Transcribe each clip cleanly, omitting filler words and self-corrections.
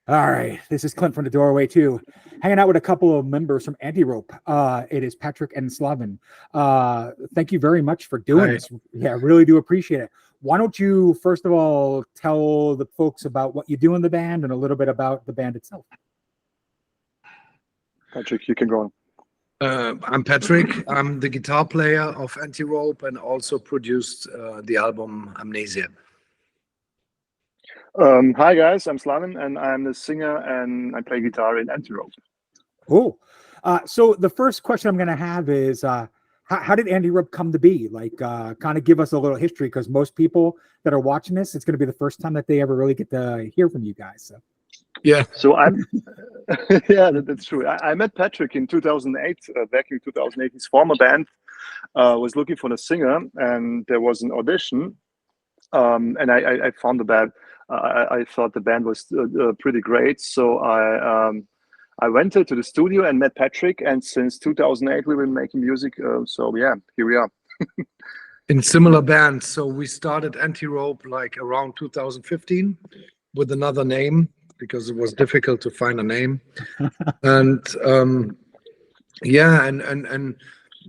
All right, this is Clint from the doorway too, hanging out with a couple of members from Antirope. It is Patrick and Slaven. Thank you very much for doing Hi. this. Yeah, I really do appreciate it. Why don't you first of all tell the folks about what you do in the band and a little bit about the band itself? Patrick, you can go on. I'm Patrick. I'm the guitar player of Antirope and also produced the album Amnesia. Hi guys, I'm Slaven and I'm the singer and I play guitar in Antirope. Cool. So the first question I'm going to have is, how did Antirope come to be? Like, kind of give us a little history, because most people that are watching this, it's going to be the first time that they ever really get to hear from you guys. So. Yeah. So I'm, yeah, that's true. I met Patrick in 2008, back in 2008. His former band was looking for a singer, and there was an audition. And I found the band. I thought the band was pretty great, so I went to the studio and met Patrick. And since 2008, we've been making music. So yeah, here we are. In similar bands. So we started Antirope like around 2015 with another name because it was difficult to find a name. And yeah, and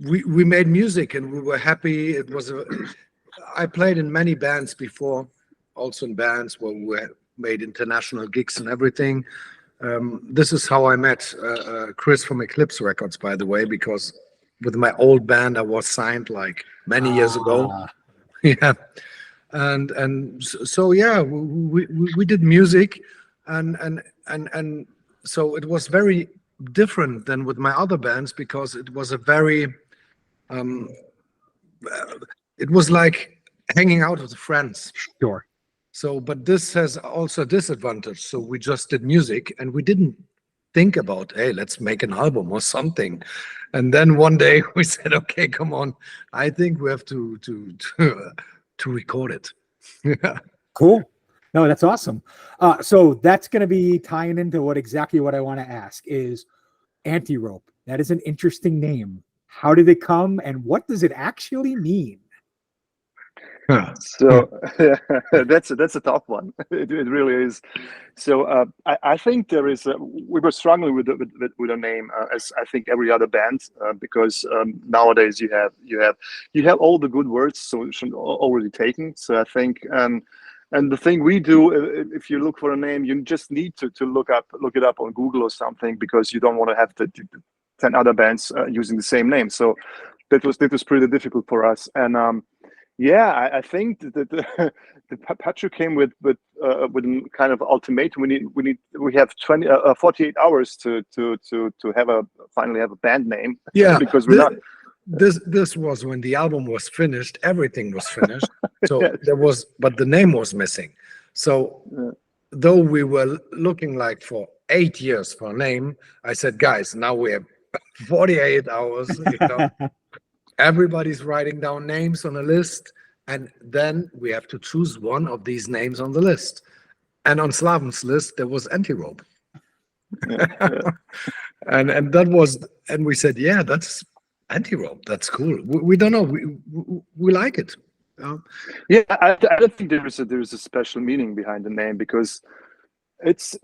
we made music and we were happy. It was I played in many bands before, also in bands where we made international gigs and everything. This is how I met Chris from Eclipse Records, by the way, because with my old band I was signed like many years ago. Yeah, and so yeah, we did music, and so it was very different than with my other bands because it was a very it was like hanging out with friends. Sure. So, but this has also a disadvantage. So we just did music and we didn't think about, hey, let's make an album or something. And then one day we said, okay, come on, I think we have to record it. Yeah. Cool. No, that's awesome. So that's going to be tying into exactly what I want to ask is Antirope. That is an interesting name. How did it come and what does it actually mean? So that's a tough one. It really is. So I think there is. We were struggling with a name, as I think every other band, because nowadays you have all the good words solution already taken. So I think and the thing we do, if you look for a name, you just need to look it up on Google or something, because you don't want to have the 10 other bands using the same name. So that was pretty difficult for us. And yeah, I think that the Patrick came with a kind of ultimatum. We have 48 hours to finally have a band name. Yeah, because we're not. This was when the album was finished. Everything was finished. So Yes. but the name was missing. So though we were looking like for 8 years for a name, I said, guys, now we have 48 hours. Everybody's writing down names on a list, and then we have to choose one of these names on the list. And on Slaven's list, there was Antirope. Yeah. and that was, and we said, yeah, that's Antirope. That's cool. We don't know. We like it. Yeah, I don't think there is a special meaning behind the name, because it's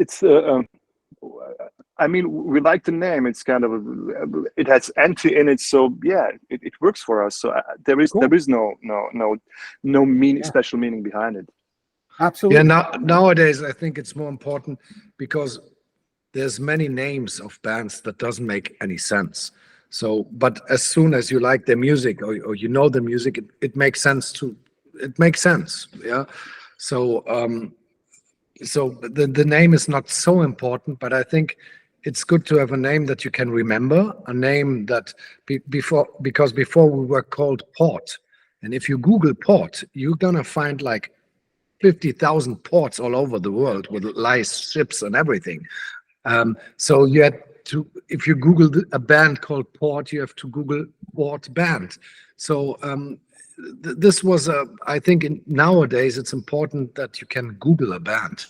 I mean, we like the name. It's kind of it has anti in it, so yeah, it works for us. So there is no meaning, special meaning behind it. Absolutely. Yeah. Nowadays, I think it's more important because there's many names of bands that doesn't make any sense. So, but as soon as you like their music or you know the music, it makes sense to. It makes sense. Yeah. So. So the name is not so important, but I think it's good to have a name that you can remember, a name that because before we were called Port, and if you Google Port, you're gonna find like 50,000 ports all over the world with live ships and everything. So you had to, if you Google a band called Port, you have to Google Port band. So this was I think nowadays it's important that you can Google a band.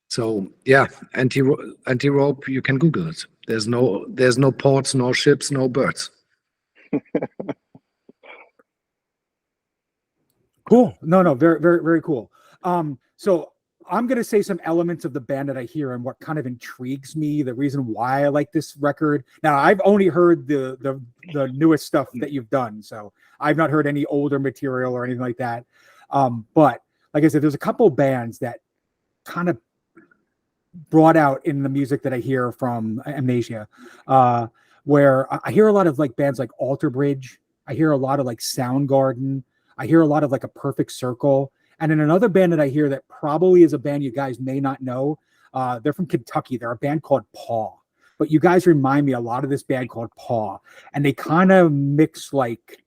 So yeah, Antirope, you can Google it. There's no ports, no ships, no birds. Cool. No, very, very, very cool. So I'm going to say some elements of the band that I hear and what kind of intrigues me, the reason why I like this record. Now, I've only heard the newest stuff that you've done, so I've not heard any older material or anything like that. But like I said, there's a couple bands that kind of brought out in the music that I hear from Amnesia, where I hear a lot of like bands like Alter Bridge. I hear a lot of like Soundgarden. I hear a lot of like A Perfect Circle. And then another band that I hear that probably is a band you guys may not know. They're from Kentucky. They're a band called Paw. But you guys remind me a lot of this band called Paw. And they kind of mix like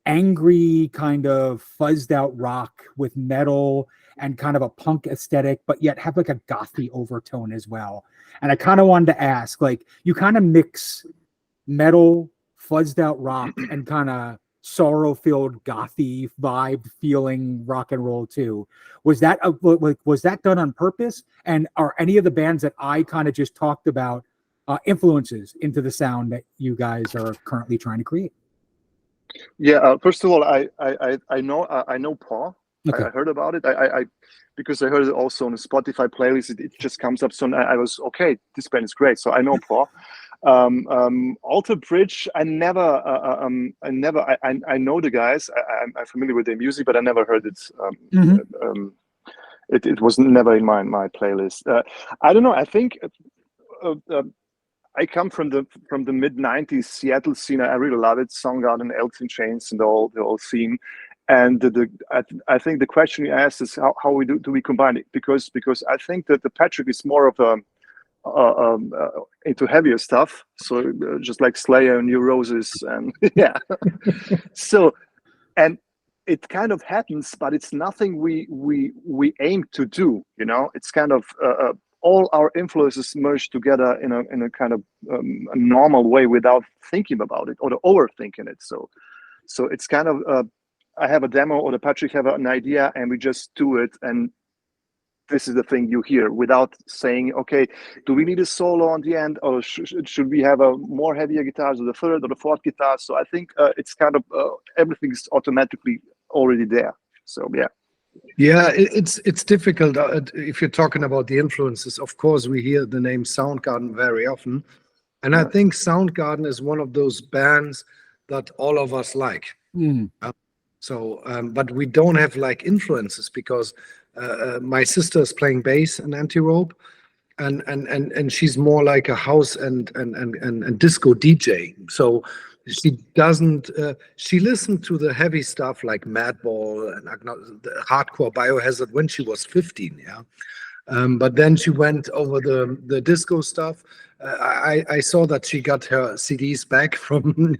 angry kind of fuzzed out rock with metal and kind of a punk aesthetic, but yet have like a gothy overtone as well. And I kind of wanted to ask, like, you kind of mix metal, fuzzed out rock, and kind of sorrow-filled gothy vibe feeling rock and roll too. Was that done on purpose? And are any of the bands that I kind of just talked about influences into the sound that you guys are currently trying to create? Yeah, first of all, I know Paul. Okay. I heard about it. I because I heard it also on a Spotify playlist. It just comes up. So I was okay. This band is great. So I know Paul. Alter Bridge. I know the guys. I'm familiar with their music, but I never heard it. It was never in my playlist. I don't know. I think. I come from the mid '90s Seattle scene. I really love it. Soundgarden, Alice in Chains, and the whole scene. And I think the question you asked is how we do we combine it, because I think that the Patrick is more of into heavier stuff. So just like Slayer, New Roses, and yeah. So, and it kind of happens, but it's nothing we aim to do. You know, it's kind of. All our influences merge together in a kind of a normal way without thinking about it or overthinking it. So it's kind of I have a demo or the Patrick have an idea and we just do it, and this is the thing you hear without saying, okay, do we need a solo on the end, or should we have a more heavier guitars or the third or the fourth guitar? So I think it's kind of everything's automatically already there. So yeah. Yeah, it's difficult if you're talking about the influences. Of course, we hear the name Soundgarden very often, and I think Soundgarden is one of those bands that all of us like. But we don't have like influences because my sister is playing bass in Antirope, and she's more like a house and disco DJ. So she doesn't. She listened to the heavy stuff like Madball and the hardcore Biohazard when she was 15. Yeah, but then she went over the disco stuff. I saw that she got her CDs back from,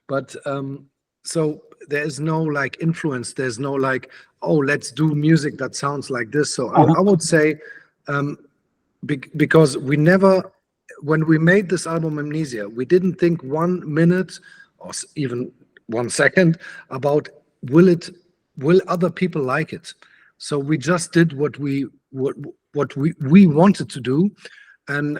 but so there's no like influence. There's no like, oh, let's do music that sounds like this. So I would say, because we never. When we made this album Amnesia, we didn't think 1 minute or even 1 second about will other people like it. So we just did what we wanted to do, and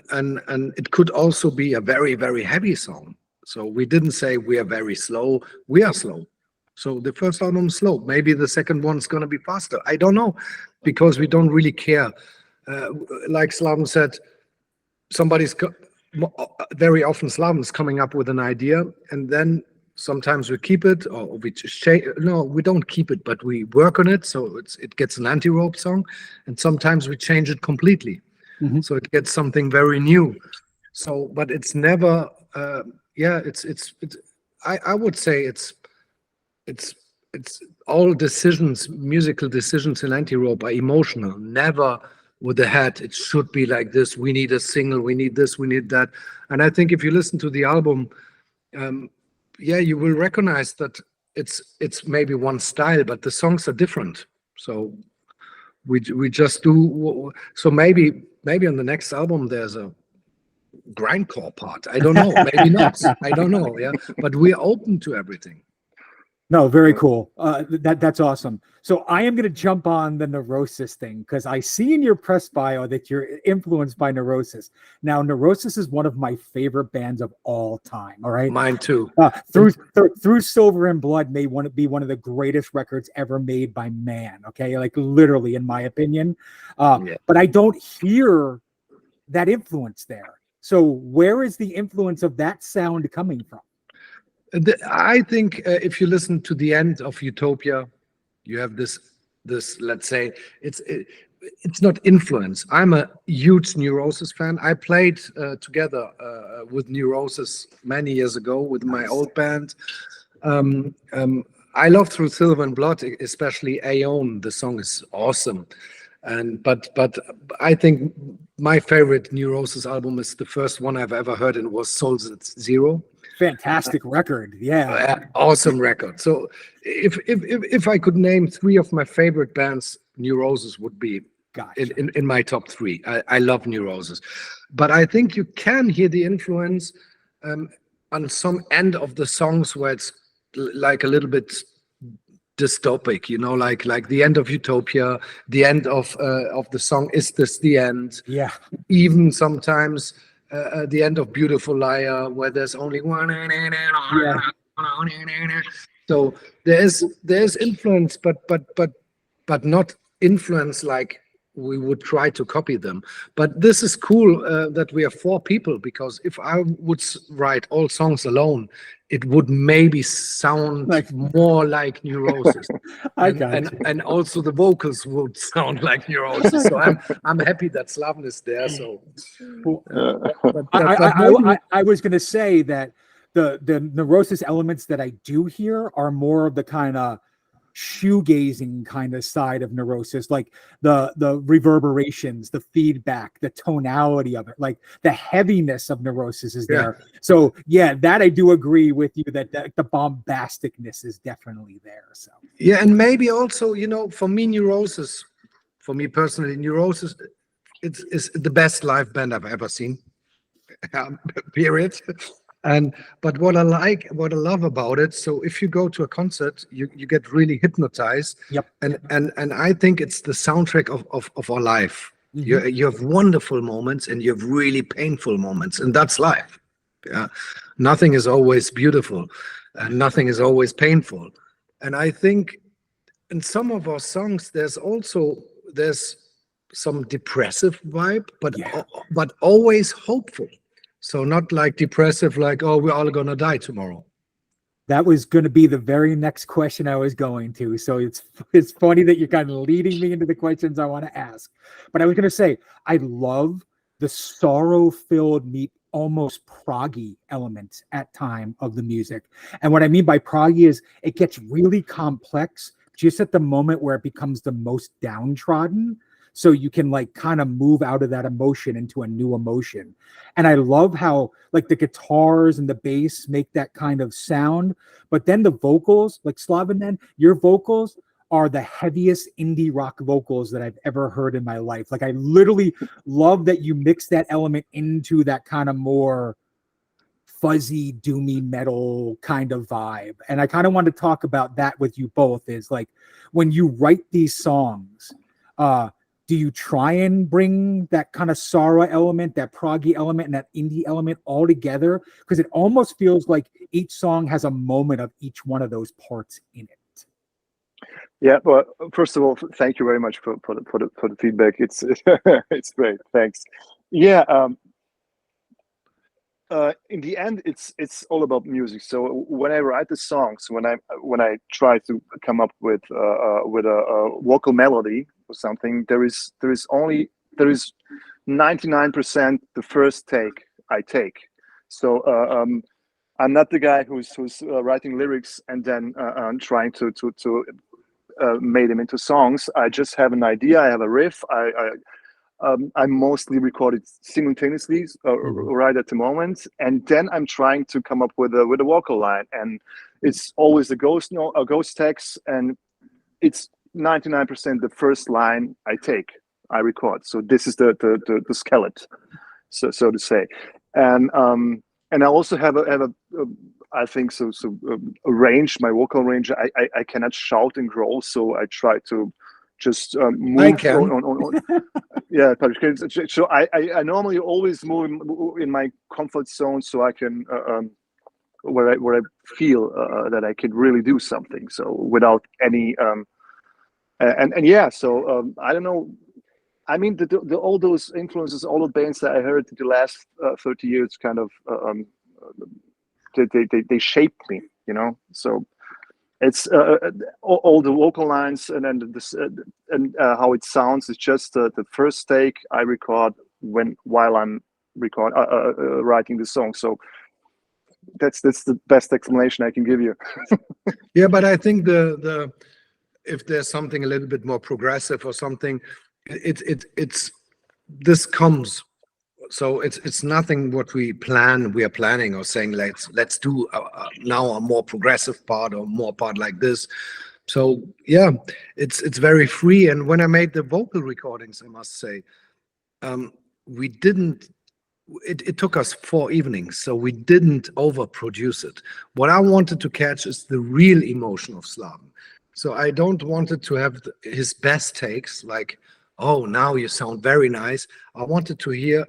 it could also be a very, very heavy song. So we didn't say we are very slow. We are slow. So the first album is slow. Maybe the second one's gonna be faster. I don't know, because we don't really care. Like Slaven said. Very often Slaven's coming up with an idea, and then sometimes we keep it, or we just change. No, we don't keep it, but we work on it, so it gets an Antirope song, and sometimes we change it completely, so it gets something very new. So, but it's never. I would say it's all decisions, musical decisions in Antirope are emotional, never. With the head, it should be like this. We need a single. We need this. We need that. And I think if you listen to the album, you will recognize that it's maybe one style, but the songs are different. So we just do. So maybe on the next album there's a grindcore part. I don't know. Maybe not. I don't know. Yeah, but we're open to everything. No, very cool. That's awesome. So I am going to jump on the Neurosis thing because I see in your press bio that you're influenced by Neurosis. Now, Neurosis is one of my favorite bands of all time. All right, Mine too. through Silver and Blood may want to be one of the greatest records ever made by man. Okay, like literally, in my opinion. Yeah. But I don't hear that influence there. So where is the influence of that sound coming from? I think if you listen to the end of Utopia, you have this let's say it's not influence. I'm a huge Neurosis fan. I played together with Neurosis many years ago with my old band. I love Through Silver and Blood, especially Aeon. The song is awesome. But I think my favorite Neurosis album is the first one I've ever heard, and it was Souls at Zero. Fantastic record. Yeah. Awesome record. So if I could name three of my favorite bands, Neurosis would be Gotcha. in my top three. I love Neurosis. But I think you can hear the influence on some end of the songs where it's like a little bit dystopic, like the end of Utopia, the end of the song Is This the End? Yeah. Even sometimes the end of Beautiful Liar, where there's only one. Yeah. So there's influence, but not influence like we would try to copy them. But this is cool that we are four people, because if I would write all songs alone, it would maybe sound more like Neurosis. And also the vocals would sound like Neurosis. So I'm happy that Slaven is there. So I was going to say that the Neurosis elements that I do hear are more of the kind of shoegazing kind of side of Neurosis, like the reverberations, the feedback, the tonality of it, like the heaviness of Neurosis is there. So yeah, that I do agree with you that the bombasticness is definitely there. So yeah, and maybe also, for me personally, Neurosis is the best live band I've ever seen. Period. But what I love about it, so if you go to a concert, you get really hypnotized. Yep. And I think it's the soundtrack of our life. Mm-hmm. You have wonderful moments and you have really painful moments, and that's life. Yeah. Nothing is always beautiful and nothing is always painful. And I think in some of our songs there's some depressive vibe, but always hopeful. So not like depressive, like, oh, we're all gonna die tomorrow. That was going to be the very next question I was going to. So it's funny that you're kind of leading me into the questions I want to ask. But I was going to say, I love the sorrow-filled, almost proggy elements at time of the music. And what I mean by proggy is it gets really complex just at the moment where it becomes the most downtrodden. So you can kind of move out of that emotion into a new emotion. And I love how the guitars and the bass make that kind of sound, but then the vocals, like Slaven, your vocals are the heaviest indie rock vocals that I've ever heard in my life. I literally love that you mix that element into that kind of more fuzzy, doomy metal kind of vibe. And I kind of want to talk about that with you both, is when you write these songs, do you try and bring that kind of sorrow element, that proggy element, and that indie element all together? Because it almost feels like each song has a moment of each one of those parts in it. Yeah, well, first of all, thank you very much for the feedback. It's it's great. Thanks. Yeah. In the end, it's all about music. So when I write the songs, when I try to come up with a vocal melody or something, there is 99% the first take I take. So I'm not the guy who's writing lyrics and then trying to made them into songs. I just have an idea. I have a riff. I mostly record it simultaneously right at the moment, and then I'm trying to come up with a vocal line, and it's always a ghost text, and it's 99% the first line I record. So this is the skeleton, so to say, and I also have I think so. So range, my vocal range, I cannot shout and growl, so I try to just move I can. Yeah, so I normally always move in my comfort zone, so I can where I feel that I can really do something. So without any and yeah, so I don't know. I mean, all those influences, all the bands that I heard in the last 30 years, kind of they shaped me, you know. So it's all the vocal lines and then this and how it sounds is just the first take I record while I'm writing the song. So that's the best explanation I can give you. Yeah, but I think the if there's something a little bit more progressive or something, it's this comes. So it's nothing what we are planning or saying let's do now a more progressive part or more part like this. So yeah, it's very free. And when I made the vocal recordings, I must say, we didn't. It took us 4 evenings, so we didn't overproduce it. What I wanted to catch is the real emotion of Slaven. So I don't want it to have his best takes, like, oh, now you sound very nice. I wanted to hear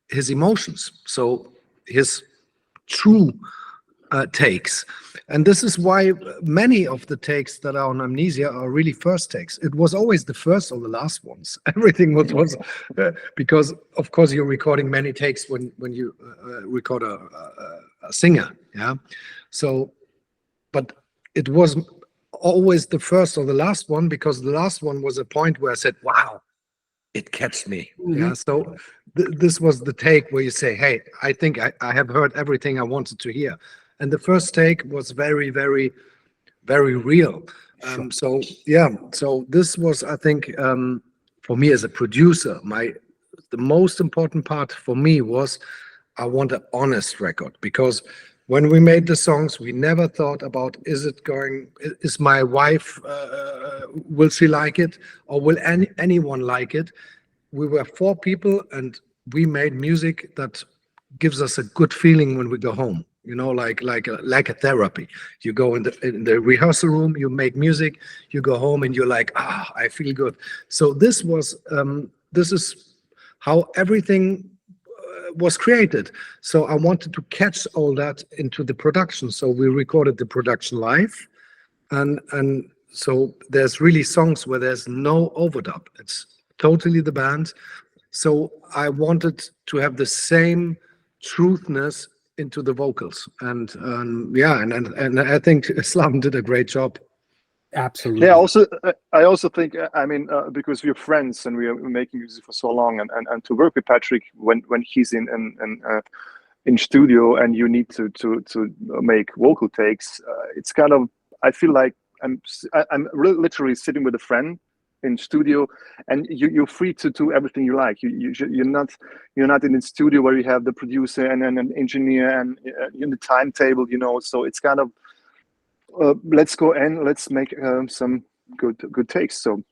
his emotions, so his true takes. And this is why many of the takes that are on Amnesia are really first takes. It was always the first or the last ones. Everything was because, of course, you're recording many takes when you record a singer. Yeah. So, but it was always the first or the last one, because the last one was a point where I said, wow, it catched me. Yeah. So this was the take where you say, hey, I think I have heard everything I wanted to hear. And the first take was very, very, very real. So yeah, so this was, I think, for me as a producer, the most important part for me was I want an honest record, because when we made the songs, we never thought about, is my wife, will she like it, or will anyone like it? We were 4 people and we made music that gives us a good feeling when we go home. You know, like a therapy. You go in the rehearsal room, you make music, you go home and you're like, I feel good. So this is how everything was created. So I wanted to catch all that into the production. So we recorded the production live, and so there's really songs where there's no overdub. It's totally the band. So I wanted to have the same truthness into the vocals, and yeah, and I think Slaven did a great job. Absolutely. Yeah. I also think, I mean, because we're friends and we are making music for so long, and to work with Patrick when he's in studio and you need to make vocal takes, it's kind of, I feel like I'm literally sitting with a friend in studio, and you're free to do everything you like. You're not in the studio where you have the producer and an engineer and in the timetable, you know. So it's kind of let's go and let's make some good takes. So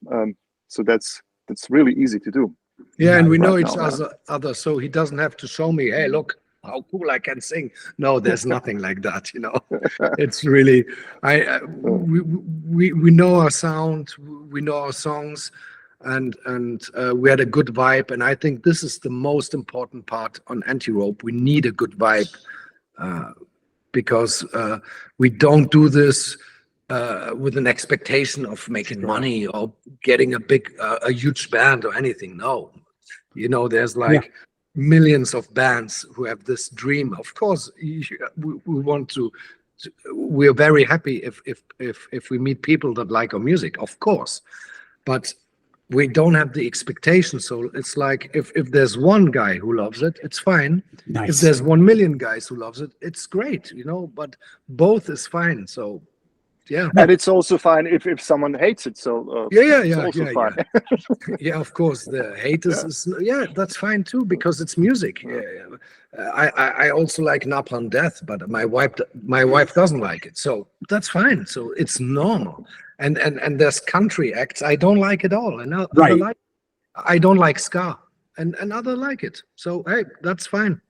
that's really easy to do. Yeah, and we know right each now, other, so he doesn't have to show me, hey, look how cool I can sing. No, there's nothing like that, you know. It's really, we know our sound, we know our songs, and we had a good vibe. And I think this is the most important part on Antirope. We need a good vibe, because we don't do this with an expectation of making money or getting a huge band or anything. No, you know, there's like millions of bands who have this dream. Of course, we want to. We are very happy if we meet people that like our music, of course, but we don't have the expectation. So it's like if there's one guy who loves it, it's fine. Nice. If there's 1 million guys who loves it, it's great, you know. But both is fine. So yeah, and it's also fine if someone hates it. So it's also fine. Yeah, of course, the haters is that's fine too, because it's music. I also like Napalm Death, but my wife doesn't like it, so that's fine. So it's normal. And there's country acts I don't like at all, and I don't like ska, and other like it. So hey, that's fine.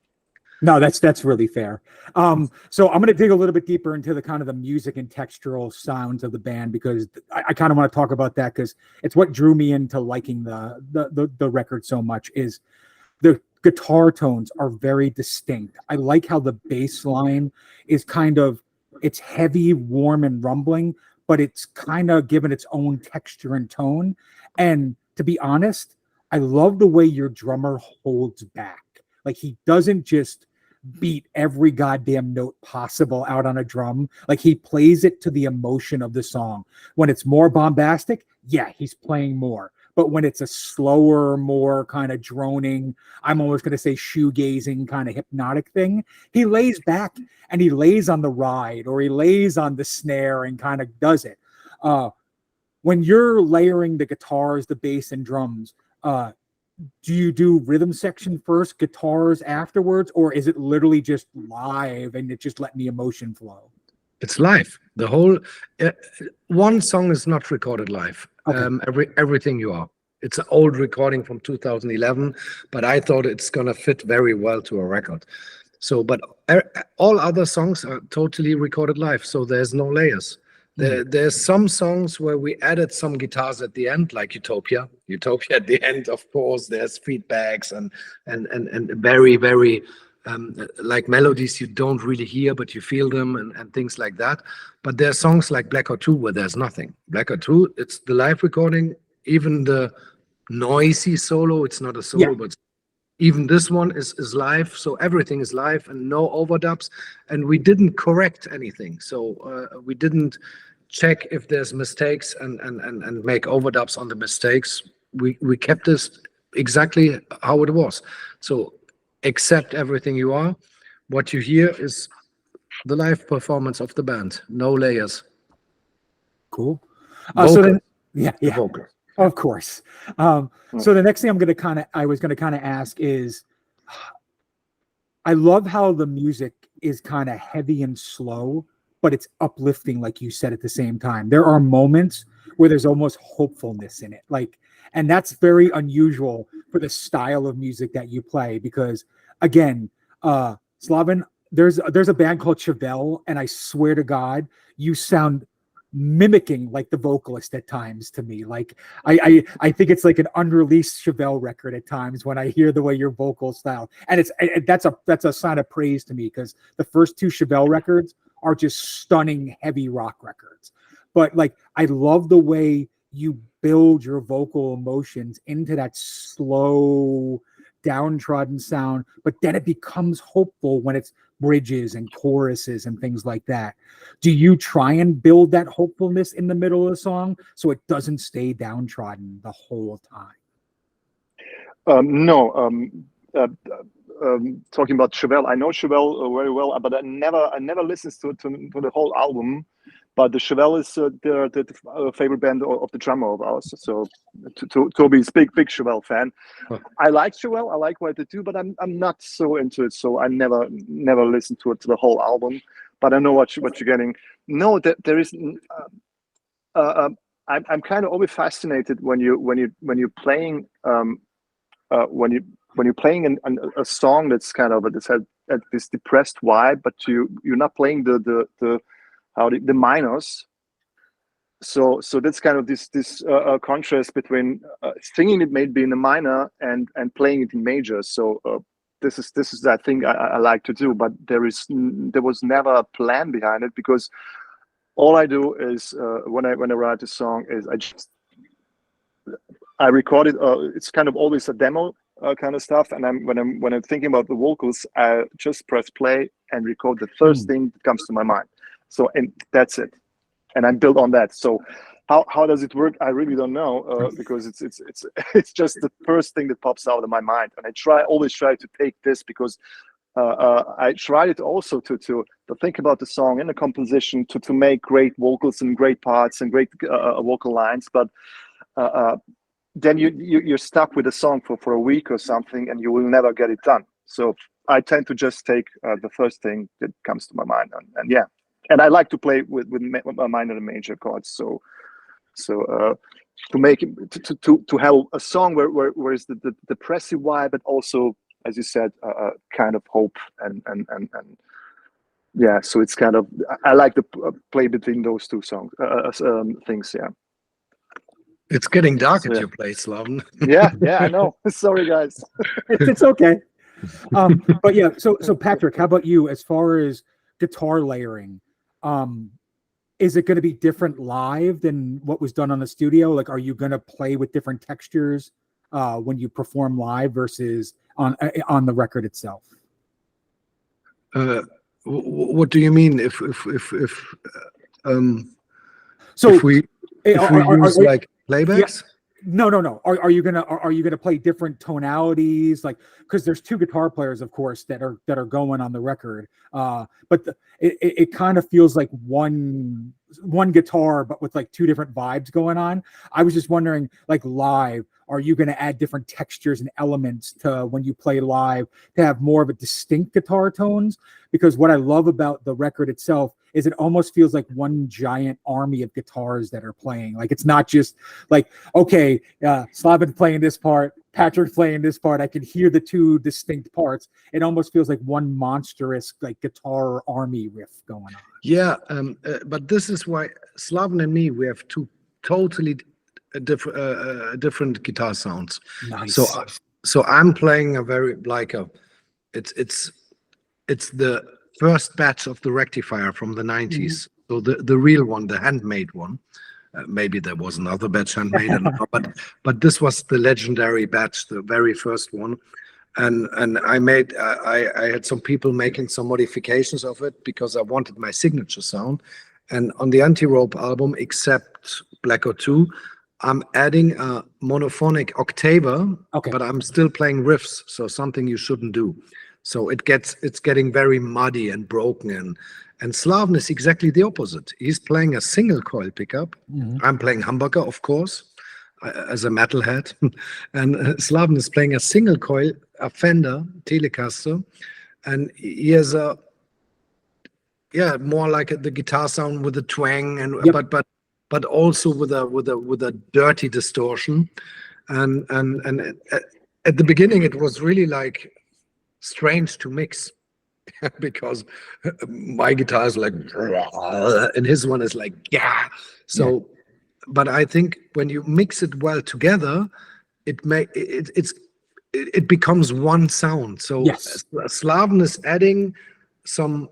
No, that's really fair. So I'm going to dig a little bit deeper into the kind of the music and textural sounds of the band, because I kind of want to talk about that, because it's what drew me into liking the record so much. Is the guitar tones are very distinct. I like how the bass line is kind of, it's heavy, warm, and rumbling, but it's kind of given its own texture and tone. And to be honest, I love the way your drummer holds back. Like, he doesn't just beat every goddamn note possible out on a drum. Like, he plays it to the emotion of the song. When it's more bombastic, yeah, he's playing more. But when it's a slower, more kind of droning, I'm almost going to say shoegazing kind of hypnotic thing, he lays back and he lays on the ride, or he lays on the snare and kind of does it. When you're layering the guitars, the bass, and drums, do you do rhythm section first, guitars afterwards, or is it literally just live and it just letting the emotion flow? It's live. The whole one song is not recorded live. Okay. Everything you are. It's an old recording from 2011, but I thought it's gonna fit very well to a record. So, but all other songs are totally recorded live. So there's no layers. There's some songs where we added some guitars at the end, like Utopia. Utopia at the end, of course, there's feedbacks and very, very like melodies you don't really hear, but you feel them, and things like that. But there are songs like Black or Two where there's nothing. Black or Two, it's the live recording, even the noisy solo, it's not a solo, Yeah. but even this one is live. So everything is live and no overdubs. And we didn't correct anything. So we didn't check if there's mistakes and make overdubs on the mistakes. We kept this exactly how it was. So accept everything you are. What you hear is the live performance of the band. No layers. Cool. Vocal. So then, yeah. Vocal. Of course. So the next thing I was going to kind of ask is, I love how the music is kind of heavy and slow, but it's uplifting, like you said, at the same time. There are moments where there's almost hopefulness in it. Like, and that's very unusual for the style of music that you play, because again, Slaven, there's a band called Chevelle, and I swear to God, you sound mimicking like the vocalist at times to me. Like, I think it's like an unreleased Chevelle record at times when I hear the way your vocal style, and that's a sign of praise to me, because the first two Chevelle records are just stunning heavy rock records. But like, I love the way you build your vocal emotions into that slow, downtrodden sound, but then it becomes hopeful when it's bridges and choruses and things like that. Do you try and build that hopefulness in the middle of the song so it doesn't stay downtrodden the whole time? No. Talking about Chevelle, I know Chevelle very well, but I never listened to the whole album. But the Chevelle is the favorite band of the drummer of ours. So Toby's big Chevelle fan. Huh. I like Chevelle. I like what they do, but I'm not so into it. So I never listened to the whole album. But I know what you're getting. No, there is. I'm kind of always fascinated when you're playing when you're playing a song that's kind of this depressed vibe, but you're not playing the minors. So that's kind of this contrast between singing it maybe in the minor and playing it in major. So this is that thing I like to do, but there was never a plan behind it, because all I do is when I write a song is I record it. It's kind of always a demo kind of stuff, and when I'm thinking about the vocals, I just press play and record the first thing that comes to my mind. So, and that's it, and I build on that. So how does it work? I really don't know, because it's just the first thing that pops out of my mind, and I always try to take this, because I tried it also to think about the song and the composition, to make great vocals and great parts and great vocal lines, but then you're stuck with a song for a week or something, and you will never get it done. So I tend to just take the first thing that comes to my mind, and yeah, and I like to play with minor and major chords. So to make it to have a song where is the depressive vibe, but also as you said, kind of hope and yeah. So it's kind of I like to play between those two things. Yeah. It's getting dark So, at yeah. your place, Slaven. Yeah, I know. Sorry, guys. It's okay. But yeah, so Patrick, how about you as far as guitar layering? Is it going to be different live than what was done on the studio? Like, are you going to play with different textures when you perform live versus on the record itself? What do you mean So if we use like playbacks? No. Are you gonna play different tonalities? Like, because there's two guitar players, of course, that are going on the record. But it kind of feels like one guitar, but with like two different vibes going on. I was just wondering, like live, are you going to add different textures and elements to when you play live to have more of a distinct guitar tones? Because what I love about the record itself is it almost feels like one giant army of guitars that are playing. Like, it's not just like, okay, Slaven playing this part, Patrick playing this part. I can hear the two distinct parts. It almost feels like one monstrous like guitar army riff going on. Yeah, but this is why Slaven and me, we have two totally different guitar sounds. Nice. So I'm playing a very it's the first batch of the rectifier from the 90s. So the real one, the handmade one. Maybe there was another batch handmade, I don't know, but this was the legendary batch, the very first one. And I had some people making some modifications of it because I wanted my signature sound. And on the Antirope album, except Black or Two, I'm adding a monophonic octaver, but I'm still playing riffs, so something you shouldn't do. So it's getting very muddy and broken, and Slaven is exactly the opposite. He's playing a single coil pickup. I'm playing humbucker, of course, as a metalhead, and Slaven is playing a single coil, a Fender Telecaster, and he has more like the guitar sound with a twang, and but also with a dirty distortion, and at the beginning it was really like strange to mix because my guitar is like and his one is like but I think when you mix it well together, it becomes one sound. So Slaven is adding some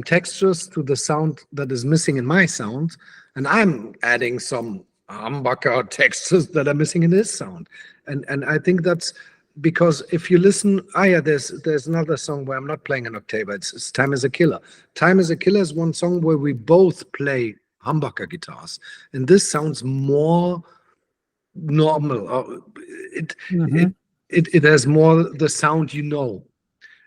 textures to the sound that is missing in my sound, and I'm adding some humbucker textures that are missing in his sound. And I think that's because if you listen, there's another song where I'm not playing an octaver. It's Time is a Killer. Time is a Killer is one song where we both play humbucker guitars, and this sounds more normal. It has more the sound,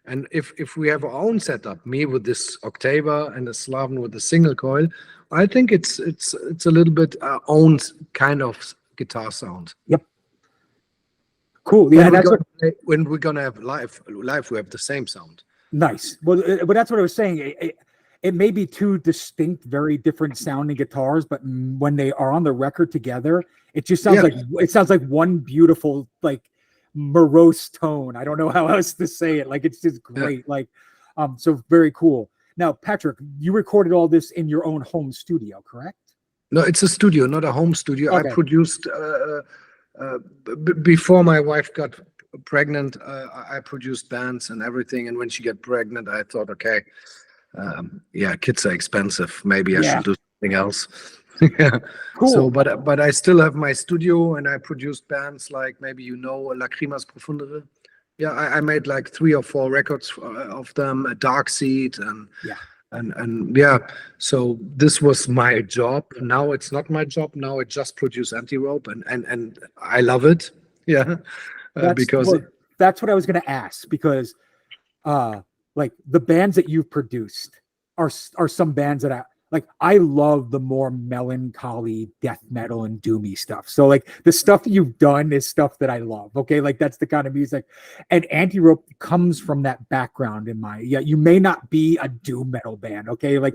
and if we have our own setup, me with this octaver and a Slaven with a single coil, I think it's a little bit our own kind of guitar sound. Yep. Cool. Yeah, when we're gonna have live, we have the same sound. Nice. Well, but that's what I was saying. It may be two distinct, very different sounding guitars, but when they are on the record together, it just sounds like one beautiful, like morose tone. I don't know how else to say it. Like, it's just great. So very cool. Now, Patrick, you recorded all this in your own home studio, correct? No, it's a studio, not a home studio. Okay. I produced before my wife got pregnant. I produced bands and everything, and when she got pregnant, I thought, okay, kids are expensive. Maybe I should do something else. Cool. So, but I still have my studio, and I produced bands like maybe Lacrimas Profundere. Yeah, I made like 3 or 4 records of them, Dark Seed, and so this was my job. Now it's not my job. Now I just produce Antirope, and I love it. Because that's what I was going to ask, because like the bands that you've produced are some bands that I love the more melancholy death metal and doomy stuff. So like the stuff you've done is stuff that I love. Okay. Like that's the kind of music, and Antirope comes from that background you may not be a doom metal band. Okay. Like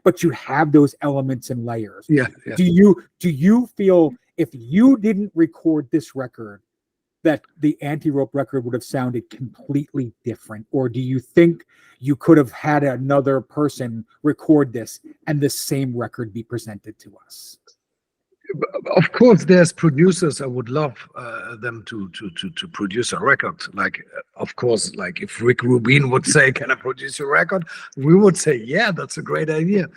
but you have those elements and layers. Yeah. Do you feel if you didn't record this record that the Antirope record would have sounded completely different? Or do you think you could have had another person record this and the same record be presented to us? Of course, there's producers. I would love them to produce a record. Like, of course, like if Rick Rubin would say, "Can I produce a record?" we would say, "Yeah, that's a great idea."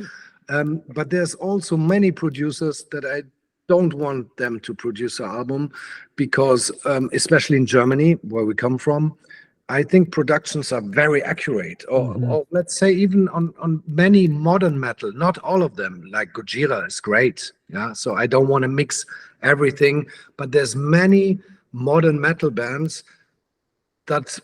But there's also many producers that I don't want them to produce an album because, especially in Germany, where we come from, I think productions are very accurate, or let's say even on many modern metal, not all of them, like Gojira is great. Yeah, so I don't want to mix everything, but there's many modern metal bands that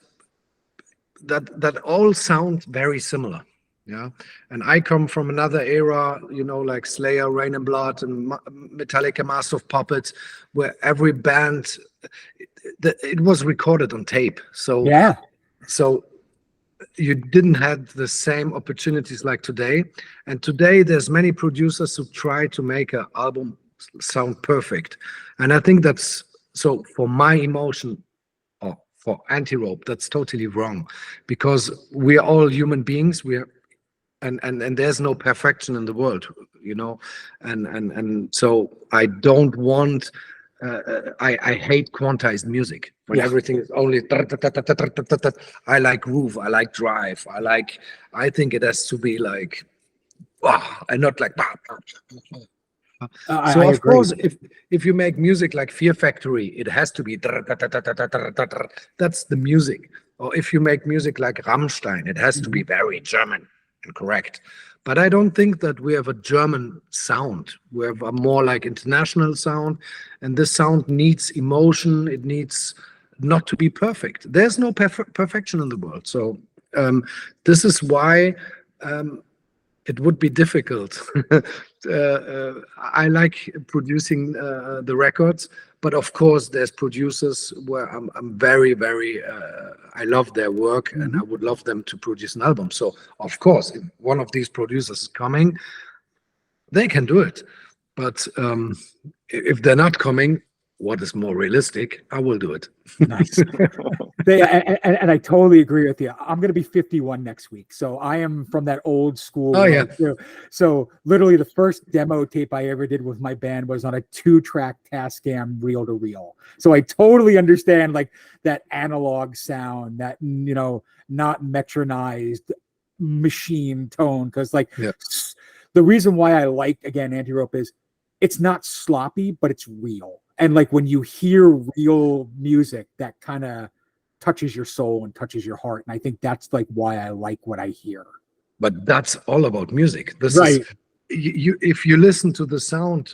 all sound very similar. Yeah, and I come from another era, like Slayer, Rain and Blood, and Metallica, Master of Puppets, where every band it was recorded on tape. So yeah, so you didn't have the same opportunities like today. And today there's many producers who try to make an album sound perfect. And I think that's so for my emotion. Or for Antirope, that's totally wrong, because we are all human beings. We are. And there's no perfection in the world, and so I don't want. I hate quantized music when everything is only. I like groove. I like drive. I think it has to be like, and not like. So I of agree. course, if you make music like Fear Factory, it has to be. That's the music. Or if you make music like Rammstein, it has to be very German and correct. But I don't think that we have a German sound. We have a more like international sound, and this sound needs emotion. It needs not to be perfect. There's no perfection in the world. So this is why it would be difficult. I like producing the records, but of course there's producers where I'm very, very, I love their work and I would love them to produce an album. So of course, if one of these producers is coming, they can do it. But if they're not coming, what is more realistic, I will do it. Nice. And I totally agree with you. I'm going to be 51 next week. So I am from that old school. Oh, yeah. So literally the first demo tape I ever did with my band was on a 2-track Tascam reel to reel. So I totally understand like that analog sound, that, not metronized machine tone. Cause like the reason why I like, again, Antirope is it's not sloppy, but it's real. And like when you hear real music, that kind of touches your soul and touches your heart. And I think that's like why I like what I hear. But that's all about music. This right. is if you listen to the sound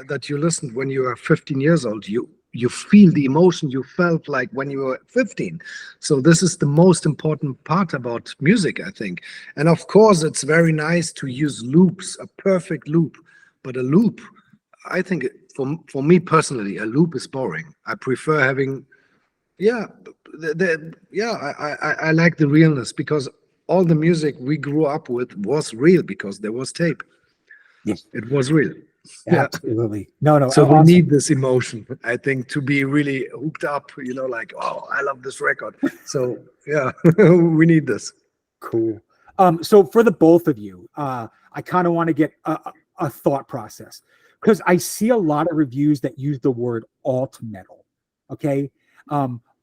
that you listened when you were 15 years old, you feel the emotion you felt like when you were 15. So this is the most important part about music, I think. And of course, it's very nice to use loops, a perfect loop. But a loop, I think for me personally, a loop is boring. I prefer having, I like the realness, because all the music we grew up with was real because there was tape. Yes, it was real. Absolutely. No. So awesome. we need this emotion, I think, to be really hooked up. Like, oh, I love this record. So yeah, we need this. Cool. So for the both of you, I kind of want to get a thought process, because I see a lot of reviews that use the word alt metal. Okay.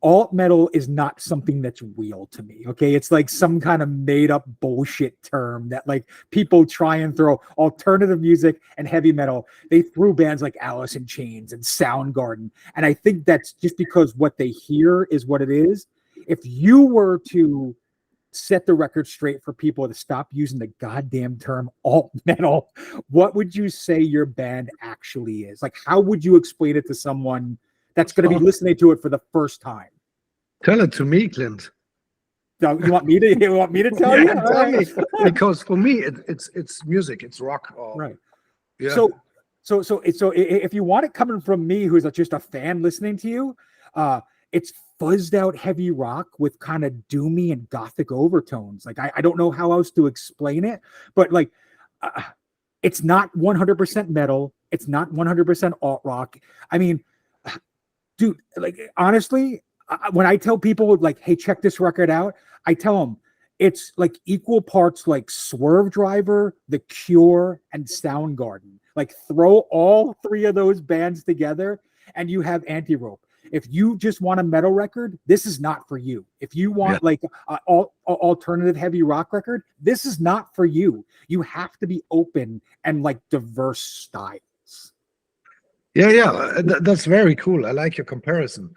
Alt metal is not something that's real to me. Okay. It's like some kind of made up bullshit term that like people try and throw alternative music and heavy metal. They threw bands like Alice in Chains and Soundgarden. And I think that's just because what they hear is what it is. If you were to set the record straight for people to stop using the goddamn term alt metal, what would you say your band actually is? Like, how would you explain it to someone that's going to be listening to it for the first time? Tell it to me, Clint. So you want me to tell you? Tell me. Because for me, it's music, it's rock. Right. Yeah. So if you want it coming from me, who's just a fan listening to you, it's fuzzed out heavy rock with kind of doomy and gothic overtones. Like I don't know how else to explain it, but like it's not 100% metal. It's not 100% alt rock. I mean, dude, like honestly, when I tell people like, hey, check this record out, I tell them it's like equal parts like Swerve Driver, The Cure, and Soundgarden. Like throw all three of those bands together and you have Antirope. If you just want a metal record, this is not for you. If you want like an alternative heavy rock record, this is not for you. You have to be open and like diverse styles. Yeah, that's very cool. I like your comparison,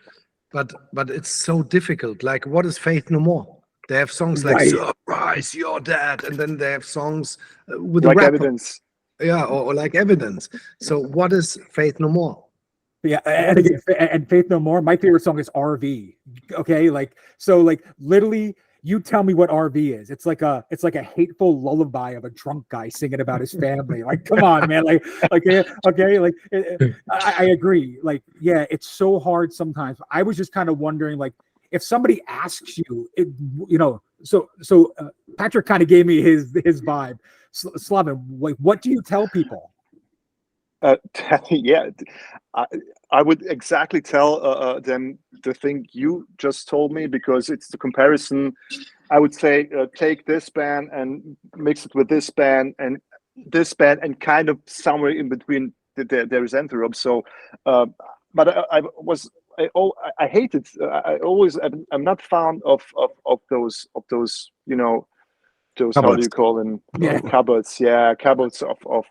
but it's so difficult. Like, what is Faith No More? They have songs like "Surprise, You're Dead," and then they have songs with like a rapper. Evidence. Yeah, or like Evidence. So, what is Faith No More? Yeah, and again, and Faith No More. My favorite song is RV. Okay, like so, like literally, you tell me what RV is. It's like a hateful lullaby of a drunk guy singing about his family. Like, come on, man. Okay, like I agree. Like, yeah, it's so hard sometimes. I was just kind of wondering, like, if somebody asks you, so Patrick kind of gave me his vibe. Slaven, like, what do you tell people? Yeah, I would exactly tell them the thing you just told me, because it's the comparison. I would say take this band and mix it with this band and this band, and kind of somewhere in between there is Antirope. So, but I hate it. I'm not fond of those those Cupboards. how do you call them, cupboards of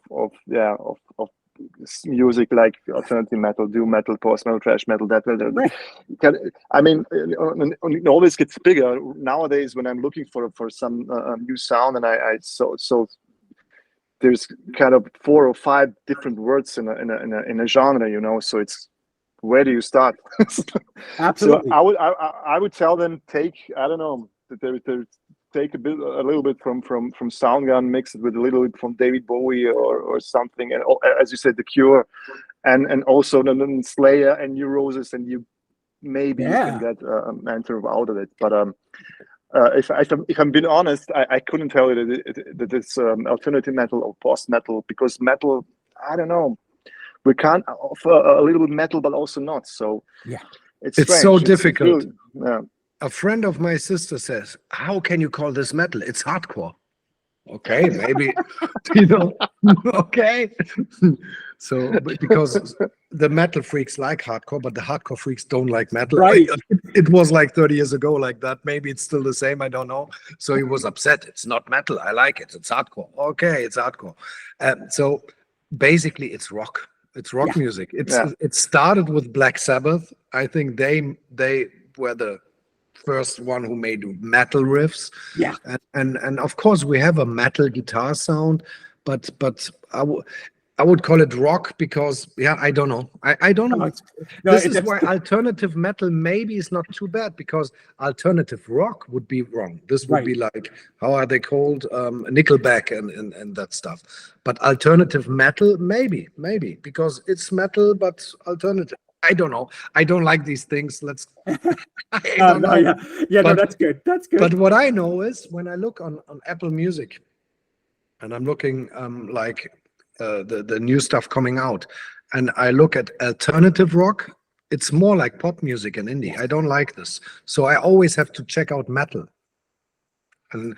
music, like alternative metal, doom metal, post metal, thrash metal. I mean, it always gets bigger nowadays when I'm looking for some new sound, and I so there's kind of 4 or 5 different words in a genre, so it's, where do you start? Absolutely. So I would tell them, take, I don't know, take a little bit from Soundgarden, mix it with a little bit from David Bowie or something, and as you said, The Cure, and also then Slayer and New Roses, and you maybe you can get Antirope out of it. But if I'm being honest, I couldn't tell you that it's alternative metal or post metal, because metal, I don't know, we can't offer a little bit metal, but also not. So it's so difficult. It's really, a friend of my sister says, "How can you call this metal? It's hardcore." Okay, maybe, okay. So, because the metal freaks like hardcore, but the hardcore freaks don't like metal. Right. It was like 30 years ago like that. Maybe it's still the same. I don't know. So he was upset. It's not metal. I like it. It's hardcore. Okay, it's hardcore. So basically, it's rock. It's rock music. It started with Black Sabbath. I think they were the first one who made metal riffs. Yeah. And of course we have a metal guitar sound, but I would call it rock, because I don't know. I don't know. This is why alternative metal maybe is not too bad, because alternative rock would be wrong. This would be like, how are they called? Nickelback and that stuff. But alternative metal, maybe, because it's metal but alternative. I don't know. I don't like these things. Let's. No, that's good. That's good. But what I know is, when I look on Apple Music, and I'm looking like the new stuff coming out, and I look at alternative rock, it's more like pop music and indie. I don't like this, so I always have to check out metal. And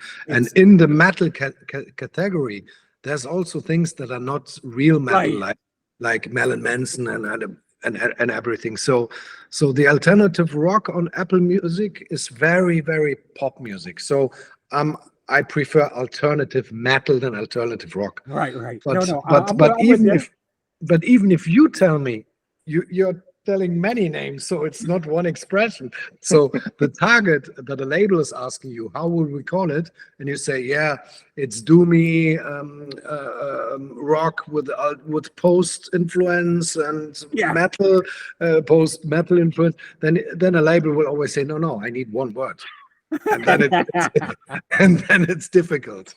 in the metal category, there's also things that are not real metal, like Marilyn Manson and everything. So the alternative rock on Apple Music is very, very pop music. So I prefer alternative metal than alternative rock. Right. But even if you tell me, you're telling many names, so it's not one expression. So the target that a label is asking you, how would we call it? And you say, it's doomy rock with post influence and metal, post metal influence. Then a label will always say, no, I need one word. And then it's difficult.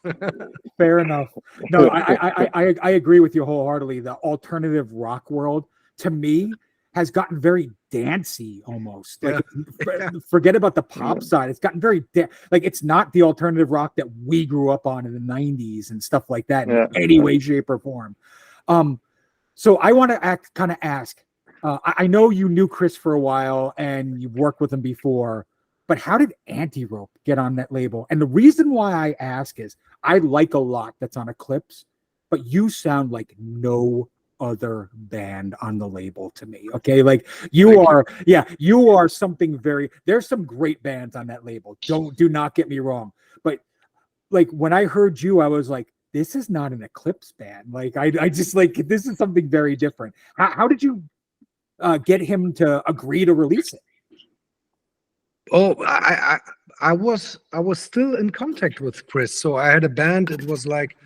Fair enough. No, I agree with you wholeheartedly. The alternative rock world, to me, has gotten very dancey almost. Like, forget about the pop side. It's gotten very like, it's not the alternative rock that we grew up on in the 90s and stuff like that in any way, shape, or form. So I want to ask, I know you knew Chris for a while and you've worked with him before, but how did Antirope get on that label? And the reason why I ask is I like a lot that's on Eclipse, but you sound like no other band on the label to me. Okay. Like you are, yeah, you are something very, there's some great bands on that label. Do not get me wrong. But like when I heard you, I was like, this is not an Eclipse band. Like I just like, this is something very different. How did you get him to agree to release it? Oh, I was still in contact with Chris. So I had a band. It was like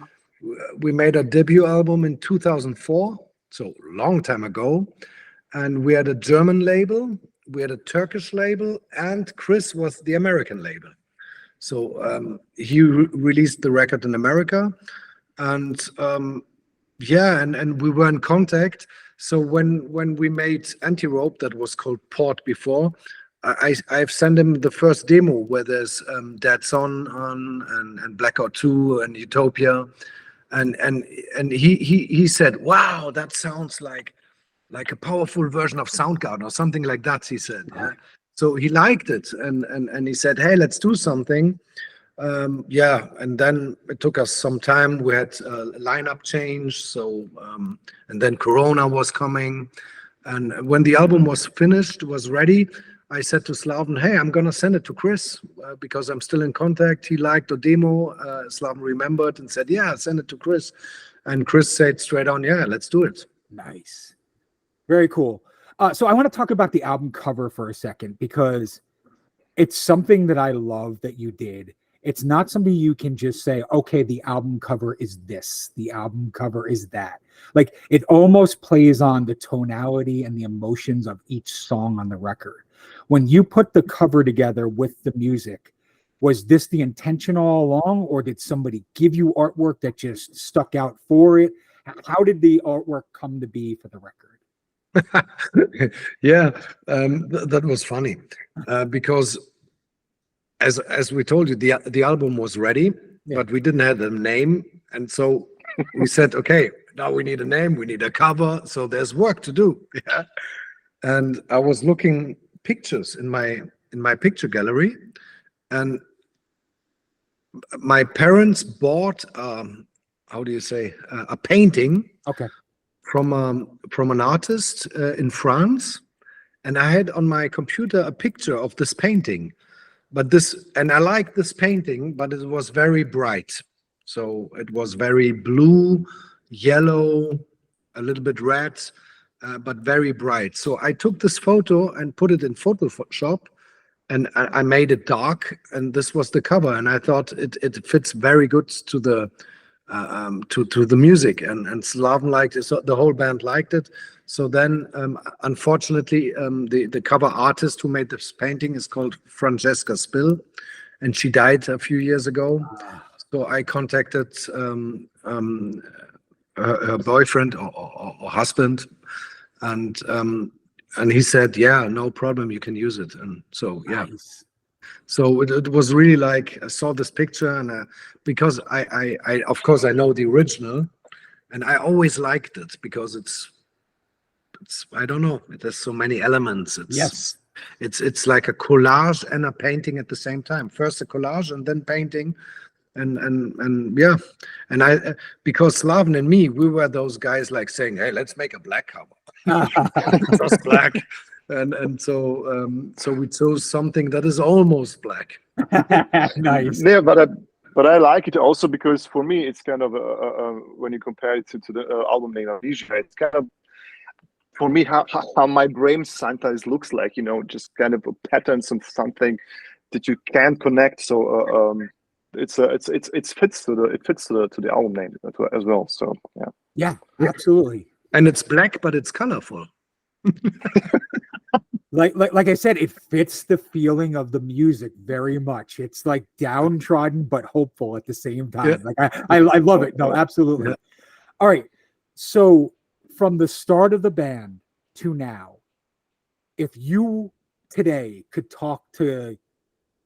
we made a debut album in 2004, so a long time ago. And we had a German label, we had a Turkish label, and Chris was the American label. So he released the record in America, and yeah, and we were in contact. So when we made Antirope, that was called Port before, I've sent him the first demo where there's Dead Son on and Blackout 2 and Utopia, and he said, wow, that sounds like a powerful version of Soundgarden or something like that, he said. Yeah. So he liked it, and he said, hey, let's do something. Yeah, and then it took us some time. We had a lineup change, so and then Corona was coming, and when the album was finished, was ready, I said to Slaven, hey, I'm gonna send it to Chris because I'm still in contact. He liked the demo. Slaven remembered and said, yeah, send it to Chris, and Chris said straight on, yeah, let's do it. Nice, very cool. So I want to talk about the album cover for a second because it's something that I love that you did. It's not something you can just say, okay, the album cover is this, the album cover is that. Like it almost plays on the tonality and the emotions of each song on the record. When you put the cover together with the music, was this the intention all along, or did somebody give you artwork that just stuck out for it? How did the artwork come to be for the record? Yeah, that was funny because as we told you, the album was ready, Yeah. but we didn't have a name, and so we said, okay, now we need a name, we need a cover, so there's work to do. Yeah, and I was looking pictures in my picture gallery, and my parents bought how do you say a painting. Okay. From an artist in France, and I had on my computer a picture of this painting, and I liked this painting, but it was very bright. So it was very blue, yellow, a little bit red, but very bright. So I took this photo and put it in Photoshop, and I made it dark, and this was the cover. And I thought it fits very good to the to the music, and Slaven liked it, so the whole band liked it. So then unfortunately the cover artist who made this painting is called Francesca Spill, and she died a few years ago. So I contacted her boyfriend or husband, and he said, yeah, no problem, you can use it. And so yeah. Nice. So it was really like I saw this picture, and because I of course I know the original, and I always liked it because it's I don't know, there's so many elements. Yes. It's like a collage and a painting at the same time. First a collage and then painting, and yeah, and I because Slaven and me, we were those guys like saying, hey, let's make a black cover, just black. And so we chose something that is almost black. Nice. Yeah, but I like it also because for me it's kind of when you compare it to the album name Asia, it's kind of for me how my brain sometimes looks like, just kind of patterns and something that you can't connect. So it fits to the album name as well. So yeah, Absolutely. And it's black, but it's colorful. Like I said, it fits the feeling of the music very much. It's like downtrodden but hopeful at the same time. Yeah. Like I love it. No, absolutely. Yeah. All right. So from the start of the band to now, if you today could talk to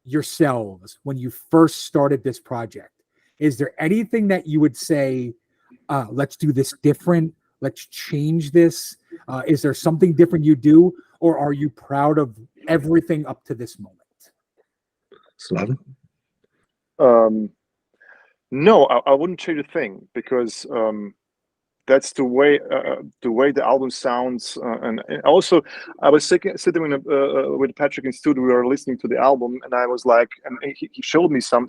yourselves when you first started this project, is there anything that you would say, let's do this different, let's change this? Is there something different you do, or are you proud of everything up to this moment? Slaven? No, I wouldn't change a thing because that's the way the album sounds. And also, I was sitting with Patrick in studio. We were listening to the album, and I was like, and he showed me some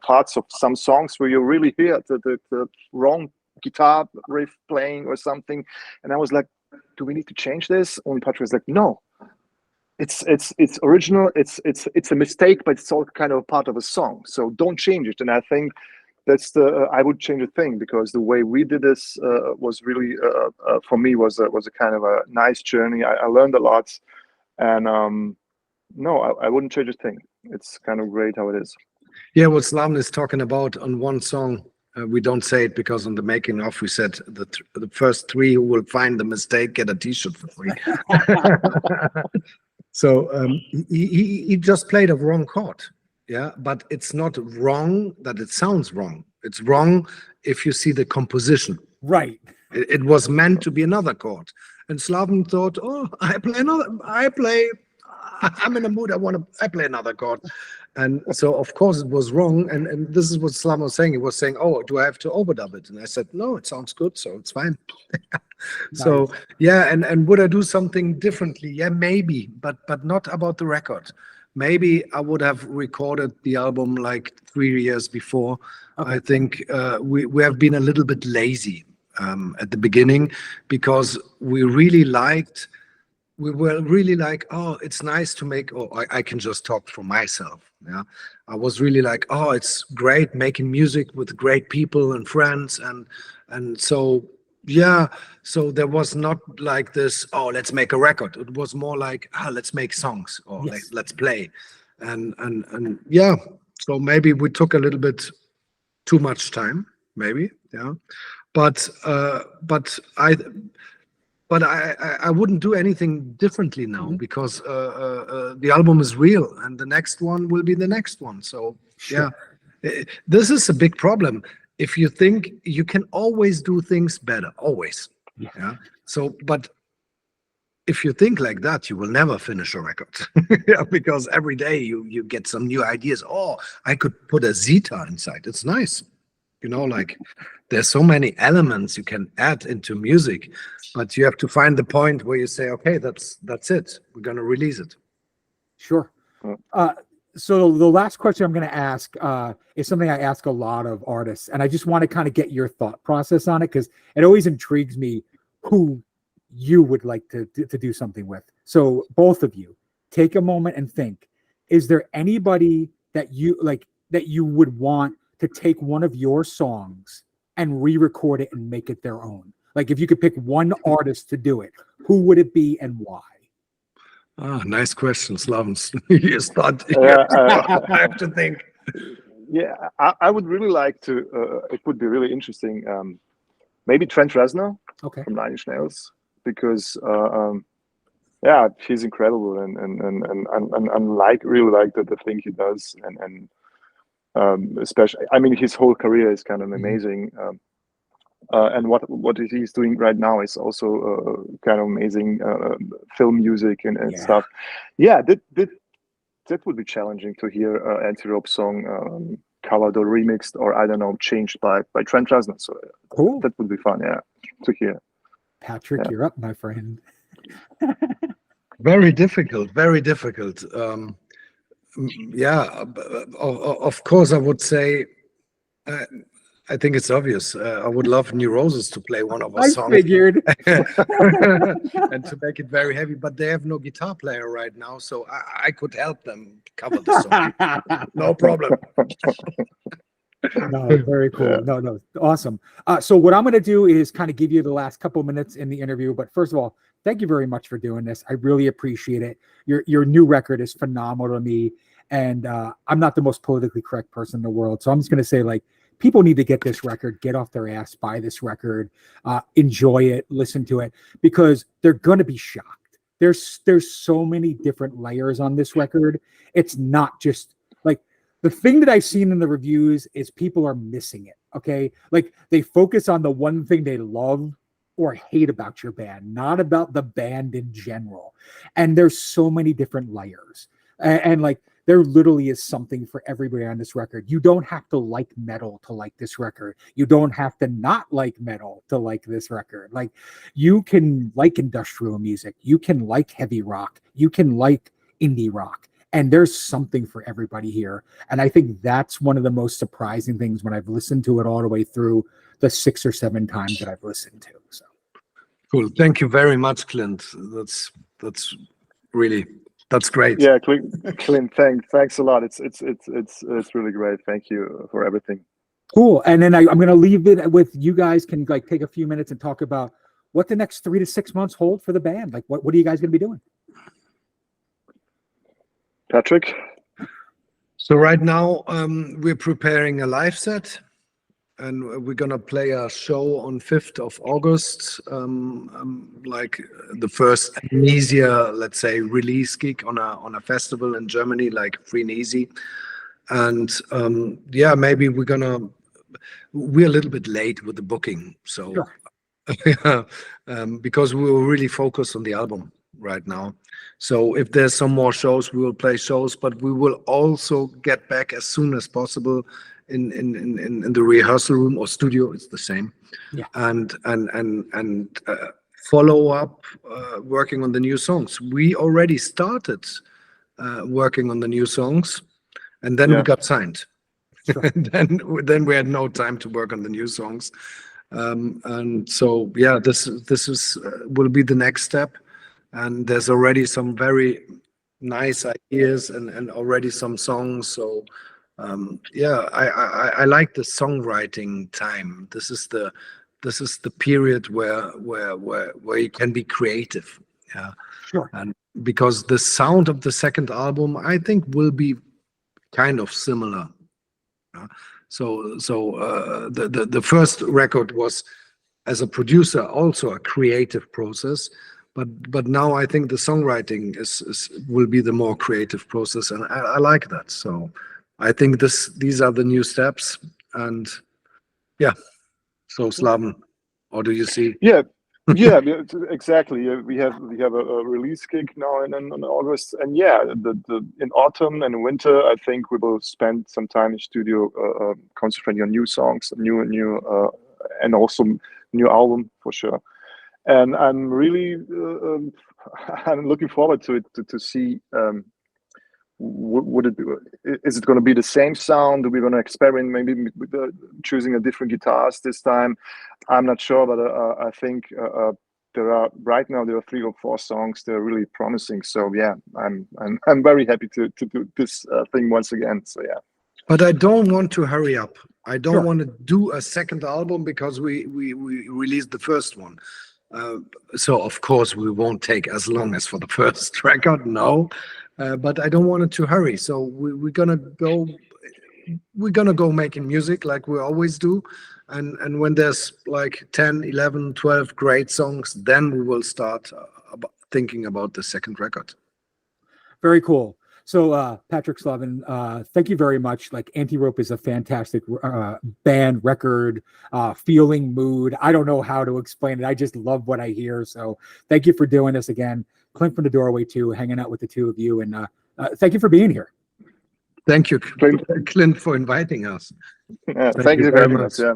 parts of some songs where you really hear the wrong guitar riff playing or something, and I was like, do we need to change this? And Patrick was like, no. It's original. It's a mistake, but it's all kind of a part of a song. So don't change it. And I think that's I would change a thing because the way we did this was really for me was a kind of a nice journey. I learned a lot, and no, I wouldn't change a thing. It's kind of great how it is. Yeah, what Slaven is talking about on one song, we don't say it because on the making of we said the first three who will find the mistake get a T-shirt for free. So he just played a wrong chord. Yeah, but it's not wrong that it sounds wrong. It's wrong if you see the composition. Right. It was meant to be another chord. And Slaven thought, oh, I'm in a mood, I play another chord. And so, of course, it was wrong. And this is what Slaven was saying. He was saying, oh, do I have to overdub it? And I said, no, it sounds good, so it's fine. So, Nice. yeah, and would I do something differently? Yeah, maybe, but not about the record. Maybe I would have recorded the album like 3 years before. Okay. I think we have been a little bit lazy at the beginning because we were really like, oh, it's nice to make, I can just talk for myself. Yeah, I was really like, oh, it's great making music with great people and friends. And so, yeah, so there was not like this, oh, let's make a record. It was more like, let's make songs or Yes. let's play. And yeah, so maybe we took a little bit too much time, maybe, yeah. But I wouldn't do anything differently now because the album is real and the next one will be the next one. So Sure. yeah, this is a big problem. If you think you can always do things better, always. Yeah. Yeah. So, but if you think like that, you will never finish a record. Yeah, because every day you get some new ideas. Oh, I could put a zeta inside. It's nice. You know, like there's so many elements you can add into music, but you have to find the point where you say, okay, that's it. We're gonna release it. Sure. Yeah. So the last question I'm going to ask is something I ask a lot of artists, and I just want to kind of get your thought process on it because it always intrigues me who you would like to do something with. So both of you, take a moment and think: is there anybody that you would want to take one of your songs and re-record it and make it their own? Like, if you could pick one artist to do it, who would it be and why? Ah, nice question, Slavens. You start. I have to think. Yeah, I would really like to. It would be really interesting. Maybe Trent Reznor Okay. from Nine Inch Nails, because yeah, he's incredible and really like the thing he does, and especially, I mean, his whole career is kind of amazing. And what he's doing right now is also kind of amazing. Film music and Yeah. stuff. Yeah, that would be challenging to hear Antirope song covered or remixed, or I don't know, changed by Trent Reznor. So Cool. that would be fun, yeah, to hear. Patrick, Yeah. you're up, my friend. Very difficult. Very difficult. Yeah, of course, I would say. I think it's obvious. I would love New Roses to play one of our I songs figured. and to make it very heavy, but they have no guitar player right now, so I could help them cover the song. No problem. No, very cool. Yeah. No, awesome. So what I'm going to do is kind of give you the last couple minutes in the interview. But first of all, thank you very much for doing this. I really appreciate it. Your new record is phenomenal to me, and I'm not the most politically correct person in the world, so I'm just going to say, like, people need to get this record, get off their ass, buy this record, enjoy it, listen to it, because they're going to be shocked. There's so many different layers on this record. It's not just like, the thing that I've seen in the reviews is people are missing it. Okay. Like, they focus on the one thing they love or hate about your band, not about the band in general. And there's so many different layers. And like, there literally is something for everybody on this record. You don't have to like metal to like this record. You don't have to not like metal to like this record. Like, you can like industrial music. You can like heavy rock. You can like indie rock. And there's something for everybody here. And I think that's one of the most surprising things when I've listened to it all the way through the 6 or 7 times that I've listened to. So Cool. Thank you very much, Clint. That's really, that's great. Yeah, Clint, thanks a lot. It's really great. Thank you for everything. cool. And then I'm going to leave it with you guys can like take a few minutes and talk about what the next 3 to 6 months hold for the band. Like, what are you guys going to be doing? Patrick? So right now we're preparing a live set, and we're gonna play a show on 5th of August, like the first Amnesia, let's say, release gig on a festival in Germany, like Free and Easy. And yeah, maybe we're a little bit late with the booking, so Sure. because we were really focused on the album right now. So if there's some more shows, we will play shows, but we will also get back as soon as possible in the rehearsal room or studio. It's the same. Yeah. And follow up working on the new songs. We already started working on the new songs, and then we got signed. Sure. And then we had no time to work on the new songs. And so yeah, this is will be the next step. And there's already some very nice ideas and already some songs. So yeah, I like the songwriting time. This is the period where you can be creative. Yeah. Sure. And because the sound of the second album, I think, will be kind of similar. So the first record was, as a producer, also a creative process. But now I think the songwriting will be the more creative process, and I like that. So I think these are the new steps, and yeah. So Slaven, what do you see? Yeah, exactly. We have a release gig now in August, and yeah, in autumn and winter, I think we will spend some time in studio concentrating on new songs, new and also new album for sure. And I'm really I'm looking forward to it to see would it be, is it going to be the same sound? Are we going to experiment maybe with choosing a different guitars this time? I'm not sure, but I think there are 3 or 4 songs that are really promising. So yeah, I'm very happy to do this thing once again. So yeah. But I don't want to hurry up. I don't Sure. want to do a second album because we released the first one. So of course we won't take as long as for the first record, no. But I don't want it to hurry. So we're gonna go making music like we always do. And when there's like 10, 11, 12 great songs, then we will start thinking about the second record. Very cool. So Patrick Slaven, thank you very much. Like, Antirope is a fantastic band, record, feeling, mood. I don't know how to explain it. I just love what I hear. So thank you for doing this again. Clint from the Doorway too, hanging out with the two of you. And thank you for being here. Thank you, Clint, for inviting us. Thank you very much. Yeah.